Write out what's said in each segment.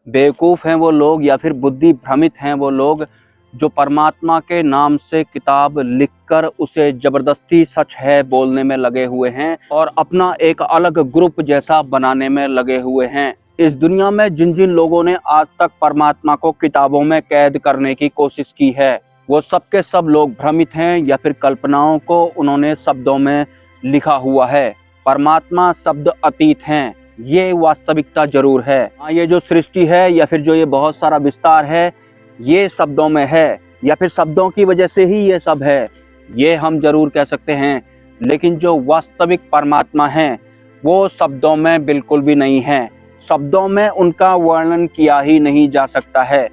बेवकूफ़ हैं वो लोग या फिर बुद्धि भ्रमित हैं वो लोग जो परमात्मा के नाम से किताब लिखकर उसे ज़बरदस्ती सच है बोलने में लगे हुए हैं और अपना एक अलग ग्रुप जैसा बनाने में लगे हुए हैं। इस दुनिया में जिन जिन लोगों ने आज तक परमात्मा को किताबों में कैद करने की कोशिश की है, वो सब के सब लोग भ्रमित हैं या फिर कल्पनाओं को उन्होंने शब्दों में लिखा हुआ है। परमात्मा शब्द अतीत हैं, ये वास्तविकता जरूर है। ये जो सृष्टि है या फिर जो ये बहुत सारा विस्तार है, ये शब्दों में है या फिर शब्दों की वजह से ही ये सब है, ये हम जरूर कह सकते हैं। लेकिन जो वास्तविक परमात्मा है वो शब्दों में बिल्कुल भी नहीं है। शब्दों में उनका वर्णन किया ही नहीं जा सकता है।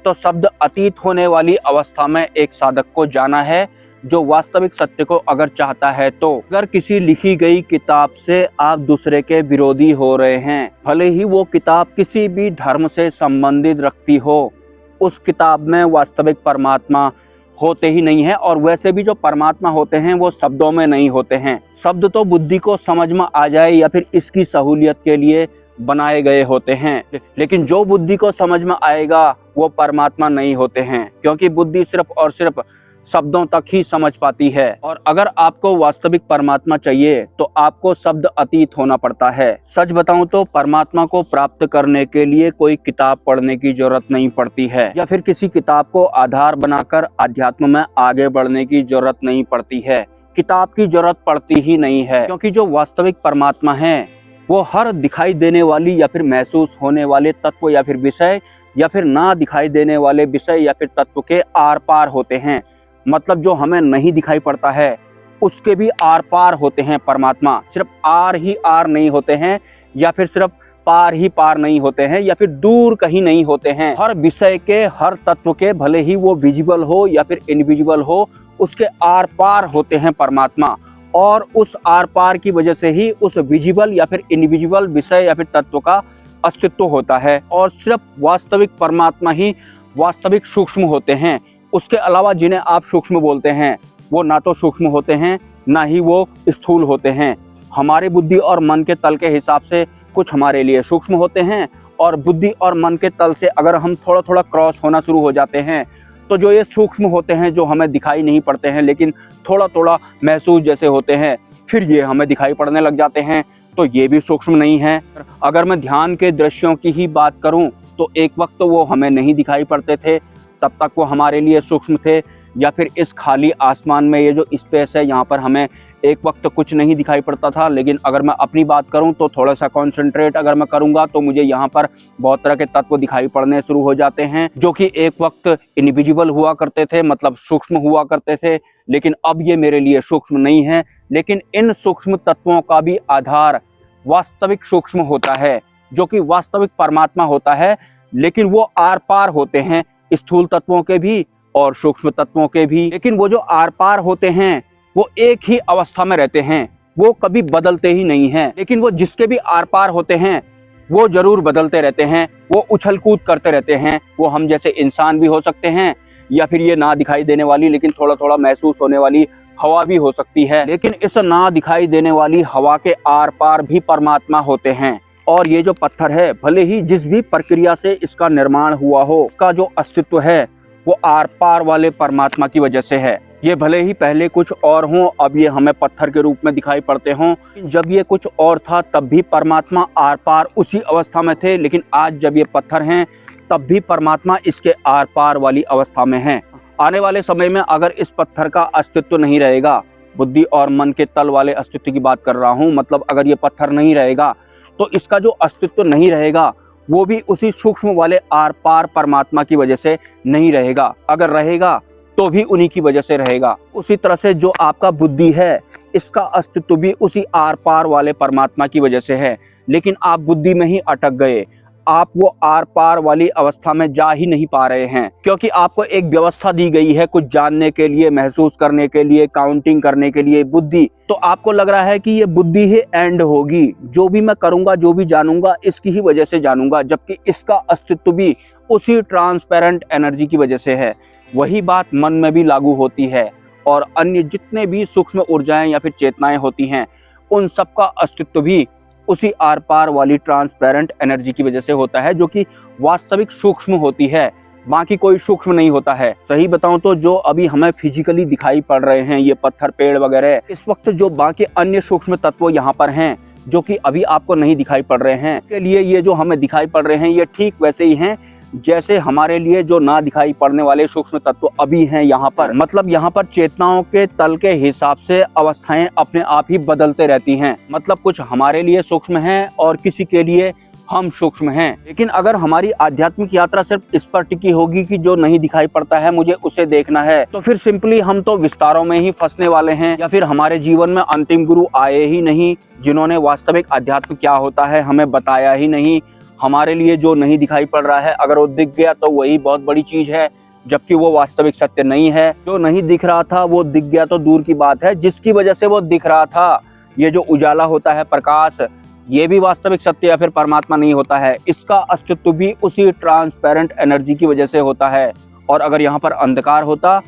तो शब्द अतीत होने वाली अवस्था में एक साधक को जाना है जो वास्तविक सत्य को अगर चाहता है। तो अगर किसी लिखी गई किताब से आप दूसरे के विरोधी हो रहे हैं, भले ही वो किताब किसी भी धर्म से संबंधित रखती हो, उस किताब में वास्तविक परमात्मा होते ही नहीं है। और वैसे भी जो परमात्मा होते हैं वो शब्दों में नहीं होते हैं। शब्द तो बुद्धि को समझ में आ जाए या फिर इसकी सहूलियत के लिए बनाए गए होते हैं, लेकिन जो बुद्धि को समझ में आएगा वो परमात्मा नहीं होते हैं, क्योंकि बुद्धि सिर्फ और सिर्फ शब्दों तक ही समझ पाती है। और अगर आपको वास्तविक परमात्मा चाहिए तो आपको शब्द अतीत होना पड़ता है। सच बताऊं तो परमात्मा को प्राप्त करने के लिए कोई किताब पढ़ने की जरूरत नहीं पड़ती है या फिर किसी किताब को आधार बनाकर अध्यात्म में आगे बढ़ने की जरूरत नहीं पड़ती है। किताब की जरूरत पड़ती ही नहीं है, क्योंकि जो वास्तविक परमात्मा है वो हर दिखाई देने वाली या फिर महसूस होने वाले तत्व या फिर विषय या फिर ना दिखाई देने वाले विषय या फिर तत्व के आर पार होते हैं। मतलब जो हमें नहीं दिखाई पड़ता है उसके भी आर पार होते हैं परमात्मा। सिर्फ आर ही आर नहीं होते हैं या फिर सिर्फ पार ही पार नहीं होते हैं या फिर दूर कहीं नहीं होते हैं। हर विषय के, हर तत्व के, भले ही वो विजिबल हो या फिर इनविजिबल हो, उसके आर पार होते हैं परमात्मा। और उस आर पार की वजह से ही उस विजिबल या फिर इनविजिबल विषय या फिर तत्व का अस्तित्व होता है। और सिर्फ वास्तविक परमात्मा ही वास्तविक सूक्ष्म होते हैं। उसके अलावा जिन्हें आप सूक्ष्म बोलते हैं वो ना तो सूक्ष्म होते हैं ना ही वो स्थूल होते हैं। हमारे बुद्धि और मन के तल के हिसाब से कुछ हमारे लिए सूक्ष्म होते हैं, और बुद्धि और मन के तल से अगर हम थोड़ा थोड़ा क्रॉस होना शुरू हो जाते हैं तो जो ये सूक्ष्म होते हैं, जो हमें दिखाई नहीं पड़ते हैं लेकिन थोड़ा थोड़ा महसूस जैसे होते हैं, फिर ये हमें दिखाई पड़ने लग जाते हैं, तो ये भी सूक्ष्म नहीं है। अगर मैं ध्यान के दृश्यों की ही बात करूं तो एक वक्त तो वो हमें नहीं दिखाई पड़ते थे, तब तक वो हमारे लिए सूक्ष्म थे। या फिर इस खाली आसमान में ये जो स्पेस है यहाँ पर हमें एक वक्त कुछ नहीं दिखाई पड़ता था, लेकिन अगर मैं अपनी बात करूं तो थोड़ा सा कॉन्सेंट्रेट अगर मैं करूंगा तो मुझे यहाँ पर बहुत तरह के तत्व दिखाई पड़ने शुरू हो जाते हैं, जो कि एक वक्त इनविजिबल हुआ करते थे, मतलब सूक्ष्म हुआ करते थे, लेकिन अब ये मेरे लिए सूक्ष्म नहीं है। लेकिन इन सूक्ष्म तत्वों का भी आधार वास्तविक सूक्ष्म होता है, जो कि वास्तविक परमात्मा होता है। लेकिन वो आर पार होते हैं स्थूल तत्वों के भी और सूक्ष्म तत्वों के भी। लेकिन वो जो आर पार होते हैं वो एक ही अवस्था में रहते हैं, वो कभी बदलते ही नहीं हैं। लेकिन वो जिसके भी आर पार होते हैं वो जरूर बदलते रहते हैं, वो उछल कूद करते रहते हैं। वो हम जैसे इंसान भी हो सकते हैं या फिर ये ना दिखाई देने वाली लेकिन थोड़ा थोड़ा महसूस होने वाली हवा भी हो सकती है। लेकिन इस ना दिखाई देने वाली हवा के आर पार भी परमात्मा होते हैं। और ये जो पत्थर है, भले ही जिस भी प्रक्रिया से इसका निर्माण हुआ हो, उसका जो अस्तित्व है वो आर पार वाले परमात्मा की वजह से है। ये भले ही पहले कुछ और हों, अब ये हमें पत्थर के रूप में दिखाई पड़ते हों, जब ये कुछ और था तब भी परमात्मा आर पार उसी अवस्था में थे। लेकिन आज जब ये पत्थर हैं तब भी परमात्मा इसके आर पार वाली अवस्था में है। आने वाले समय में अगर इस पत्थर का अस्तित्व नहीं रहेगा, बुद्धि और मन के तल वाले अस्तित्व की बात कर रहा हूँ, मतलब अगर ये पत्थर नहीं रहेगा तो इसका जो अस्तित्व नहीं रहेगा वो भी उसी सूक्ष्म वाले आर पार परमात्मा की वजह से नहीं रहेगा। अगर रहेगा तो भी उन्हीं की वजह से रहेगा। उसी तरह से जो आपका बुद्धि है, इसका अस्तित्व भी उसी आर पार वाले परमात्मा की वजह से है। लेकिन आप बुद्धि में ही अटक गए, आप वो आर पार वाली अवस्था में जा ही नहीं पा रहे हैं, क्योंकि आपको एक व्यवस्था दी गई है कुछ जानने के लिए, महसूस करने के लिए, काउंटिंग करने के लिए बुद्धि। तो आपको लग रहा है कि ये बुद्धि ही एंड होगी, जो भी मैं करूंगा, जो भी जानूंगा इसकी ही वजह से जानूंगा, जबकि इसका अस्तित्व भी उसी ट्रांसपेरेंट एनर्जी की वजह से है। वही बात मन में भी लागू होती है, और अन्य जितने भी सूक्ष्म ऊर्जाएं या फिर चेतनाएं होती हैं उन सब का अस्तित्व भी उसी आर पार वाली ट्रांसपेरेंट एनर्जी की वजह से होता है, जो कि वास्तविक सूक्ष्म होती है, बाकी कोई सूक्ष्म नहीं होता है। सही बताऊं तो जो अभी हमें फिजिकली दिखाई पड़ रहे हैं, ये पत्थर, पेड़ वगैरह, इस वक्त जो बाकी अन्य सूक्ष्म तत्व यहाँ पर हैं जो कि अभी आपको नहीं दिखाई पड़ रहे हैं, के लिए ये जो हमें दिखाई पड़ रहे हैं ये ठीक वैसे ही हैं जैसे हमारे लिए जो ना दिखाई पड़ने वाले सूक्ष्म तत्व अभी हैं यहाँ पर। मतलब यहाँ पर चेतनाओं के तल के हिसाब से अवस्थाएं अपने आप ही बदलते रहती हैं। मतलब कुछ हमारे लिए सूक्ष्म हैं और किसी के लिए हम सूक्ष्म हैं। लेकिन अगर हमारी आध्यात्मिक यात्रा सिर्फ इस पर टिकी होगी कि जो नहीं दिखाई पड़ता है मुझे उसे देखना है, तो फिर सिंपली हम तो विस्तारों में ही फंसने वाले हैं, या फिर हमारे जीवन में अंतिम गुरु आए ही नहीं जिन्होंने वास्तविक अध्यात्म क्या होता है हमें बताया ही नहीं। हमारे लिए जो नहीं दिखाई पड़ रहा है अगर वो दिख गया तो वही बहुत बड़ी चीज है, जबकि वो वास्तविक सत्य नहीं है। जो नहीं दिख रहा था वो दिख गया तो दूर की बात है, जिसकी वजह से वो दिख रहा था, ये जो उजाला होता है, प्रकाश, ये भी वास्तविक सत्य या फिर परमात्मा नहीं होता है। इसका अस्तित्व भी उसी ट्रांसपेरेंट एनर्जी की वजह से होता है। और अगर यहाँ पर अंधकार होता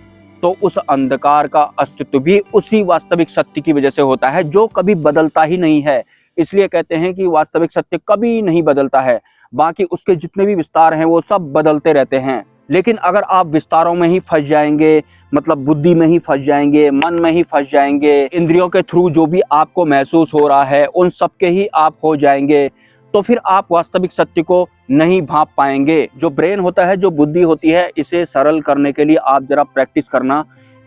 तो उस अंधकार का अस्तित्व भी उसी वास्तविक सत्य की वजह से होता है, जो कभी बदलता ही नहीं है। इसलिए कहते हैं कि वास्तविक सत्य कभी नहीं बदलता है, बाकी उसके जितने भी विस्तार हैं वो सब बदलते रहते हैं। लेकिन अगर आप विस्तारों में ही फंस जाएंगे, मतलब बुद्धि में ही फंस जाएंगे, मन में ही फंस जाएंगे, इंद्रियों के थ्रू जो भी आपको महसूस हो रहा है उन सब के ही आप हो जाएंगे, तो फिर आप वास्तविक सत्य को नहीं भांप पाएंगे। जो ब्रेन होता है, जो बुद्धि होती है, इसे सरल करने के लिए आप जरा प्रैक्टिस करना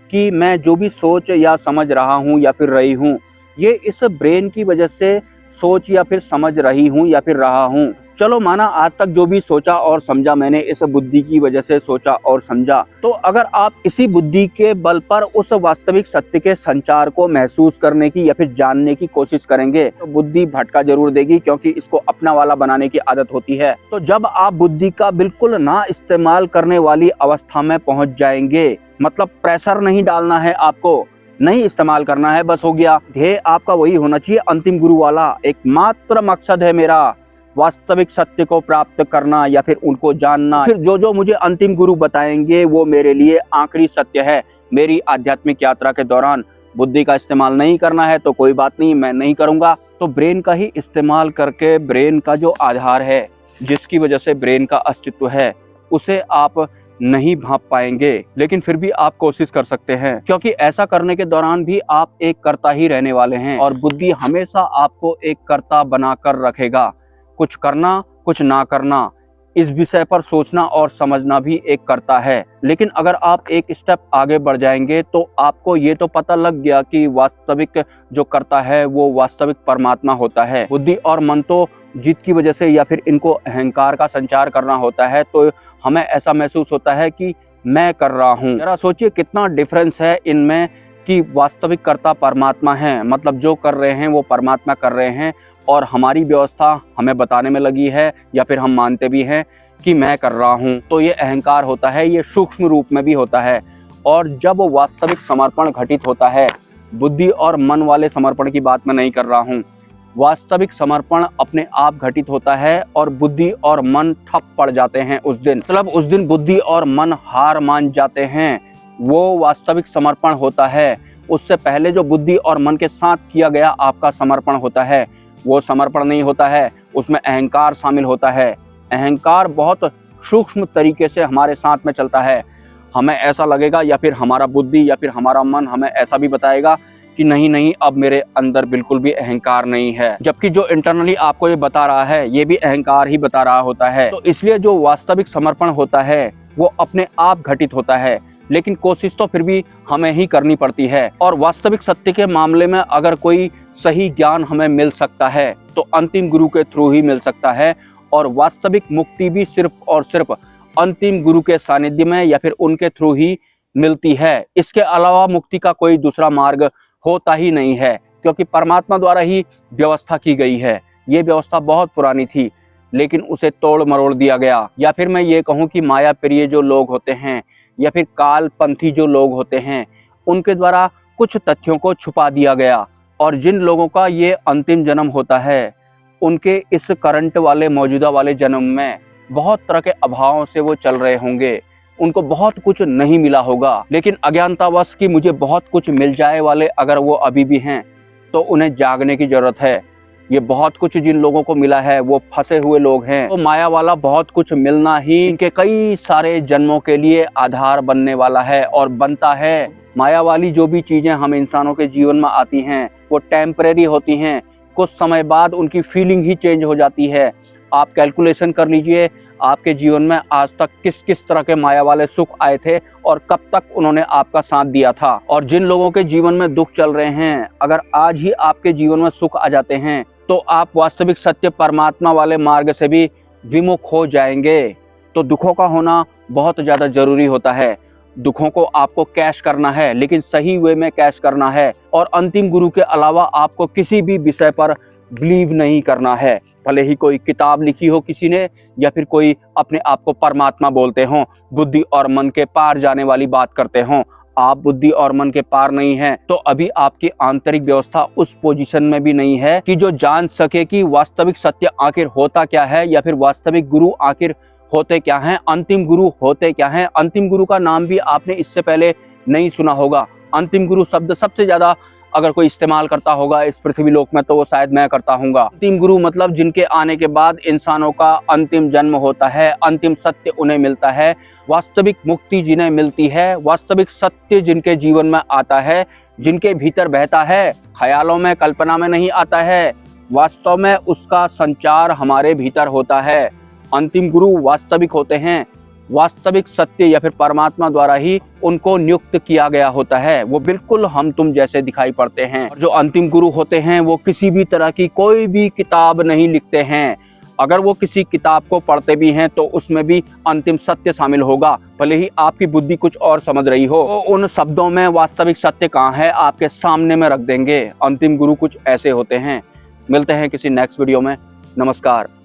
कि मैं जो भी सोच या समझ रहा हूँ या फिर रही हूँ, ये इस ब्रेन की वजह से सोच या फिर समझ रही हूँ या फिर रहा हूँ। चलो माना आज तक जो भी सोचा और समझा मैंने इस बुद्धि की वजह से सोचा और समझा, तो अगर आप इसी बुद्धि के बल पर उस वास्तविक सत्य के संचार को महसूस करने की या फिर जानने की कोशिश करेंगे तो बुद्धि भटका जरूर देगी, क्योंकि इसको अपना वाला बनाने की आदत होती है। तो जब आप बुद्धि का बिल्कुल ना इस्तेमाल करने वाली अवस्था में पहुंच जाएंगे, मतलब प्रेशर नहीं डालना है आपको, नहीं इस्तेमाल करना है, बस हो गया। ध्येय आपका वही होना चाहिए, अंतिम गुरु वाला। एकमात्र मकसद है मेरा वास्तविक सत्य को प्राप्त करना या फिर उनको जानना। फिर जो जो मुझे अंतिम गुरु बताएंगे वो मेरे लिए आखिरी सत्य है। मेरी आध्यात्मिक यात्रा के दौरान बुद्धि का इस्तेमाल नहीं करना है तो कोई बात नहीं, मैं नहीं करूंगा। तो ब्रेन का ही इस्तेमाल करके ब्रेन का जो आधार है, जिसकी वजह से ब्रेन का अस्तित्व है, उसे आप नहीं भांप पाएंगे। लेकिन फिर भी आप कोशिश कर सकते हैं, क्योंकि ऐसा करने के दौरान भी आप एक कर्ता ही रहने वाले हैं और बुद्धि हमेशा आपको एक कर्ता बनाकर रखेगा। कुछ करना, कुछ ना करना, इस विषय पर सोचना और समझना भी एक कर्ता है। लेकिन अगर आप एक स्टेप आगे बढ़ जाएंगे तो आपको ये तो पता लग गया कि वास्तविक जो कर्ता है वो वास्तविक परमात्मा होता है। बुद्धि और मन तो जिद की वजह से या फिर इनको अहंकार का संचार करना होता है, तो हमें ऐसा महसूस होता है कि मैं कर रहा हूँ। जरा सोचिए कितना डिफरेंस है इनमें कि वास्तविक कर्ता परमात्मा है, मतलब जो कर रहे हैं वो परमात्मा कर रहे हैं, और हमारी व्यवस्था हमें बताने में लगी है या फिर हम मानते भी हैं कि मैं कर रहा हूँ। तो ये अहंकार होता है, ये सूक्ष्म रूप में भी होता है। और जब वास्तविक समर्पण घटित होता है, बुद्धि और मन वाले समर्पण की बात मैं नहीं कर रहा हूँ, वास्तविक समर्पण अपने आप घटित होता है और बुद्धि और मन ठप पड़ जाते हैं उस दिन। मतलब उस दिन बुद्धि और मन हार मान जाते हैं, वो वास्तविक समर्पण होता है। उससे पहले जो बुद्धि और मन के साथ किया गया आपका समर्पण होता है, वो समर्पण नहीं होता है, उसमें अहंकार शामिल होता है। अहंकार बहुत सूक्ष्म तरीके से हमारे साथ में चलता है। हमें ऐसा लगेगा या फिर हमारा बुद्धि या फिर हमारा मन हमें ऐसा भी बताएगा कि नहीं नहीं, अब मेरे अंदर बिल्कुल भी अहंकार नहीं है, जबकि जो इंटरनली आपको ये बता रहा है ये भी अहंकार ही बता रहा होता है। तो इसलिए जो वास्तविक समर्पण होता है वो अपने आप घटित होता है, लेकिन कोशिश तो फिर भी हमें ही करनी पड़ती है। और वास्तविक सत्य के मामले में अगर कोई सही ज्ञान हमें मिल सकता है तो अंतिम गुरु के थ्रू ही मिल सकता है, और वास्तविक मुक्ति भी सिर्फ और सिर्फ अंतिम गुरु के सानिध्य में या फिर उनके थ्रू ही मिलती है। इसके अलावा मुक्ति का कोई दूसरा मार्ग होता ही नहीं है, क्योंकि परमात्मा द्वारा ही व्यवस्था की गई है। ये व्यवस्था बहुत पुरानी थी लेकिन उसे तोड़ मरोड़ दिया गया। या फिर मैं ये कहूँ कि माया प्रिय जो लोग होते हैं या फिर कालपंथी जो लोग होते हैं, उनके द्वारा कुछ तथ्यों को छुपा दिया गया। और जिन लोगों का ये अंतिम जन्म होता है, उनके इस करंट वाले मौजूदा वाले जन्म में बहुत तरह के अभावों से वो चल रहे होंगे, उनको बहुत कुछ नहीं मिला होगा। लेकिन अज्ञानतावश कि मुझे बहुत कुछ मिल जाए वाले अगर वो अभी भी हैं तो उन्हें जागने की ज़रूरत है। ये बहुत कुछ जिन लोगों को मिला है वो फंसे हुए लोग हैं। तो माया वाला बहुत कुछ मिलना ही इनके कई सारे जन्मों के लिए आधार बनने वाला है और बनता है। माया वाली जो भी चीजें हम इंसानों के जीवन में आती हैं वो टेम्परेरी होती हैं, कुछ समय बाद उनकी फीलिंग ही चेंज हो जाती है। आप कैलकुलेशन कर लीजिए आपके जीवन में आज तक किस किस तरह के माया वाले सुख आए थे और कब तक उन्होंने आपका साथ दिया था। और जिन लोगों के जीवन में दुख चल रहे हैं, अगर आज ही आपके जीवन में सुख आ जाते हैं तो आप वास्तविक सत्य परमात्मा वाले मार्ग से भी विमुख हो जाएंगे। तो दुखों का होना बहुत ज़्यादा जरूरी होता है। दुखों को आपको कैश करना है, लेकिन सही वे में कैश करना है। और अंतिम गुरु के अलावा आपको किसी भी विषय पर बिलीव नहीं करना है, भले ही कोई किताब लिखी हो किसी ने या फिर कोई अपने आप को परमात्मा बोलते हों, बुद्धि और मन के पार जाने वाली बात करते हों। आप बुद्धि और मन के पार नहीं हैं तो अभी आपकी आंतरिक व्यवस्था उस पोजीशन में भी नहीं है कि जो जान सके कि वास्तविक सत्य आखिर होता क्या है या फिर वास्तविक गुरु आखिर होते क्या हैं, अंतिम गुरु होते क्या हैं। अंतिम गुरु का नाम भी आपने इससे पहले नहीं सुना होगा। अंतिम गुरु शब्द सबसे ज्यादा अगर कोई इस्तेमाल करता होगा इस पृथ्वी लोक में तो वो शायद मैं करता हूँगा। अंतिम गुरु मतलब जिनके आने के बाद इंसानों का अंतिम जन्म होता है, अंतिम सत्य उन्हें मिलता है, वास्तविक मुक्ति जिन्हें मिलती है, वास्तविक सत्य जिनके जीवन में आता है, जिनके भीतर बहता है, ख्यालों में कल्पना में नहीं आता है, वास्तव में उसका संचार हमारे भीतर होता है। अंतिम गुरु वास्तविक होते हैं, वास्तविक सत्य या फिर परमात्मा द्वारा ही उनको नियुक्त किया गया होता है। वो बिल्कुल हम तुम जैसे दिखाई पड़ते हैं। जो अंतिम गुरु होते हैं वो किसी भी तरह की कोई भी किताब नहीं लिखते हैं। अगर वो किसी किताब को पढ़ते भी हैं तो उसमें भी अंतिम सत्य शामिल होगा, भले ही आपकी बुद्धि कुछ और समझ रही हो। तो उन शब्दों में वास्तविक सत्य कहाँ है आपके सामने में रख देंगे। अंतिम गुरु कुछ ऐसे होते हैं। मिलते हैं किसी नेक्स्ट वीडियो में। नमस्कार।